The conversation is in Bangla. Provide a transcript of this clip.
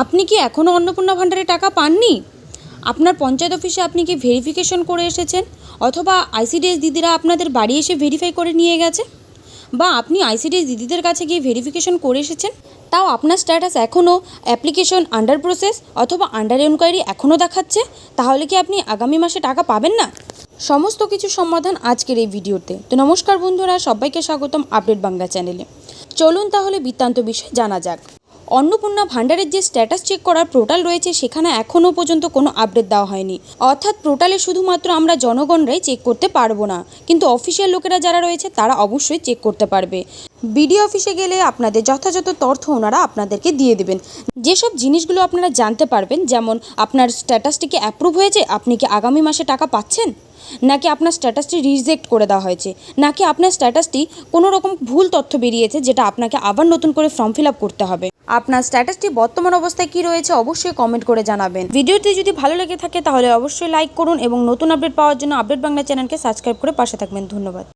আপনি কি এখনও অন্নপূর্ণা ভাণ্ডারের টাকা পাননি? আপনার পঞ্চায়েত অফিসে আপনি কি ভেরিফিকেশন করে এসেছেন, অথবা আইসিডিএস দিদিরা আপনাদের বাড়ি এসে ভেরিফাই করে নিয়ে গেছে, বা আপনি আইসিডিএস দিদিদের কাছে গিয়ে ভেরিফিকেশন করে এসেছেন, তাও আপনার স্ট্যাটাস এখনও অ্যাপ্লিকেশন আন্ডার প্রসেস অথবা আন্ডার এনকোয়ারি এখনও দেখাচ্ছে, তাহলে কি আপনি আগামী মাসে টাকা পাবেন না? সমস্ত কিছু সমাধান আজকের এই ভিডিওতে। তো নমস্কার বন্ধুরা, সবাইকে স্বাগতম আপডেট বাংলা চ্যানেলে। চলুন তাহলে বৃত্তান্ত বিষয়ে জানা যাক। অন্নপূর্ণা ভাণ্ডারের যে স্ট্যাটাস চেক করার পোর্টাল রয়েছে, সেখানে এখনও পর্যন্ত কোনো আপডেট দেওয়া হয়নি। অর্থাৎ পোর্টালে শুধুমাত্র আমরা জনগণরাই চেক করতে পারবো না, কিন্তু অফিসিয়াল লোকেরা যারা রয়েছে তারা অবশ্যই চেক করতে পারবে। বিডিও অফিসে গেলে আপনাদের যথাযথ তথ্য ওনারা আপনাদেরকে দিয়ে দেবেন। যেসব জিনিসগুলো আপনারা জানতে পারবেন, যেমন আপনার স্ট্যাটাসটি কি অ্যাপ্রুভ হয়েছে, আপনি কি আগামী মাসে টাকা পাচ্ছেন, নাকি আপনার স্ট্যাটাসটি রিজেক্ট করে দেওয়া হয়েছে, নাকি আপনার স্ট্যাটাসটি কোনো রকম ভুল তথ্য বেরিয়েছে যেটা আপনাকে আবার নতুন করে ফর্ম ফিল আপ করতে হবে। আপনার স্ট্যাটাসটি বর্তমান অবস্থায় কী রয়েছে অবশ্যই কমেন্ট করে জানাবেন। ভিডিওটি যদি ভালো লেগে থাকে তাহলে অবশ্যই লাইক করুন এবং নতুন আপডেট পাওয়ার জন্য আপডেট বাংলা চ্যানেলকে সাবস্ক্রাইব করে পাশে থাকবেন। ধন্যবাদ।